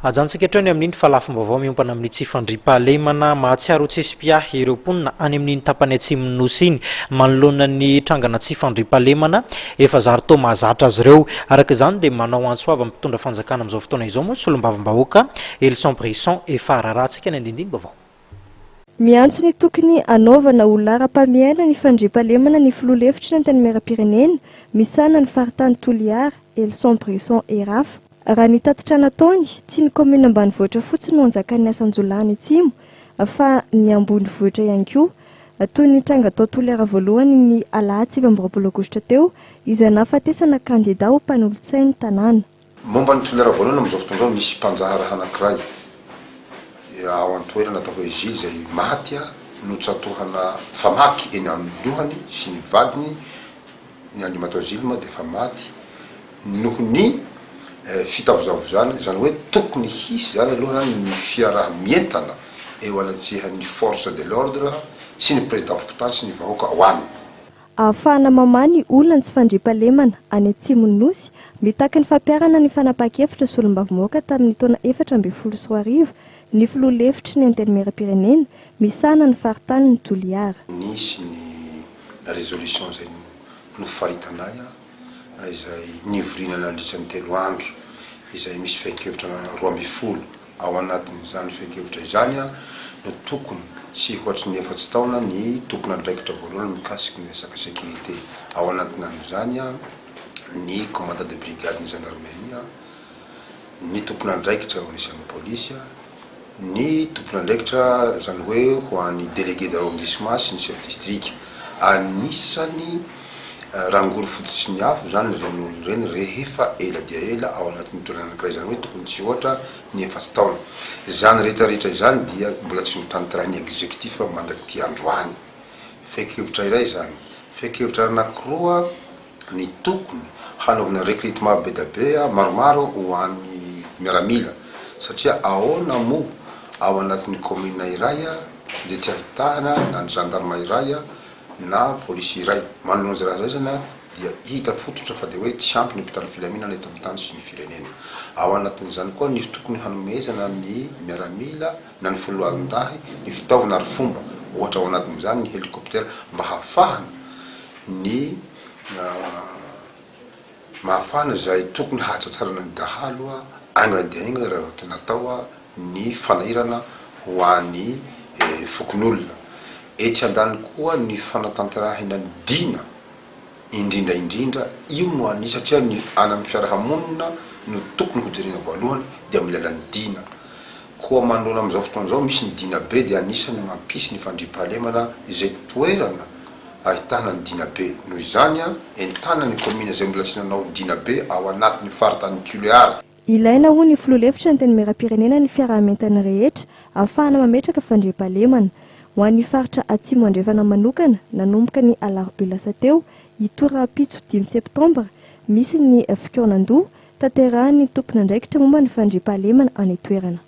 Ajantsika hatrany amin'iny fa lafim-baovao miompana amin'ny tsy fandriam-pahalemana mahatsiaro tsisy mpiahy ireo mponina any amin'iny tapany atsimon'ny nosy iny manoloana ny trangana tsy fandriam-pahalemana efa zary tao mahazatra azy ireo. Araka izany dia manao antso avy mpitondra fanjakana amin'izao fotoana izao moa solombavam-bahoaka Elson Brisson efa rarantsika ny andindiny vaovao. Miantso ny tokony anaovana olaram-pamiaina ny fandriam-pahalemana ny filoha hevitra ny Antanimera-Pirenena misana ny faritany Toliara Elson Brisson Erafa. Raha ny tatitra nataony tsy ny komina ambanivohitra fotsiny no anjakan'ny Asanjolany Atsimo fa ny ambonivohitra ihany koa toy ny tranga tao Toliara voalohany ny Alahady 7 Aogositra teo izay nahafatesana kandida ho mpanolotsain'ny tanàna. Momba ny Toliara voalohany amin'izao fotoana misy mpanjahara anankiray ao an-toerana atao hoe Gilles izay maty notsatohana famaky eny anolohany sy ny vadiny ny Andriamatao Gilles moa dia efa maty noho ny fitavozavozana izany hoe tokony hisy zany aloha ny fiarah-mientana eo anatsihan'ny force de l'ordre sy ny président fokontany sy ny vahoaka ao aminy. Ahafahana mamany olona tsy fandriam-pahalemana any Atsimon'ny Nosy mitaky ny fampiarana ny fanapahan-kevitra solombavam-bahoaka tamin'ny taona 2014 ny filoha hevitry ny Antanimera-Pirenena misana ny faritany ny Toliara. Nisy ny résolution izay nofaritanay izay nivorina nandritra ny 3 andro izay misy fehi-kevitra 12 ao anatin'izany fehi-kevitra izany no tokony tsy hoatry ny 4 taona ny tokony andraikitra voalohany mikasiky ny resaka sécurité ao anatin'izany ny commandant de brigade ny gendarmerie ny tokony andraikitra ao anisan'ny polisy ny tokony andraikitra zany hoe ho an'ny délégué d'arrondissement sy ny chef district anisany rangory fototsy ny afo zany ren'olo reny rehefa ela dia ela ao anatin'ny toerana anankiray zany hoe tokony tsy ohatra ny 4 taona zany rehetrarehetra izany dia mbola tsy notanterahiny exécutif mandraky ty androany fehi-kevitra iray zany. Fehi-kevitra anankiroa ny tokony hanaovana recrutement be da be maromaro ho an'ny miaramila satria ahoana moa ao anatin'ny commune iray dia tsy ahitana na ny gendarme iray na polisy iray manoloana raha zay zany dia hita fototra fa dia hoe tsy ampy ny mpitandro filaminana eto amin'ny tany sy ny firenena. Ao anatin'izany koa ny tokony hanomezana ny miaramila na ny foloalindahy ny fitaovana ary fomba ohatra ao anatin'izany ny hélicoptère mba mahafahana zay tokony hahatratsarana ny dahalo aingana dia aingana raha tena atao ny fanahirana ho an'ny fokon'olona. Etsy andany koa ny fanatanterahina ny dina indrindra io no any satria ny any amin'ny fiarahamonina no tokony hojerena voalohany dia amin'ny lalan'ny dina koa manoloana amin'izao fotoana zao misy ny dina be dia anisany mampisy ny fandriam-pahalemana izay toerana ahitana ny dina be noho izany entana ny commune izay mbola tsy nanao dina be ao anatin'ny faritany Toliara. Ilaina ho ny filoha hevitra ny Antanimera-Pirenena ny fiaraha-mientana rehetra ahafahana mametraka fandriam-pahalemana. Ho an'ny faritra Atsimo andrefana manokana nanomboka ny Alarobia lasa teo itora-pitso 5 septambra misy ny fikonan-doha tanterahan'ny tompony andraikitra momba ny fandriam-pahalemana any toerana.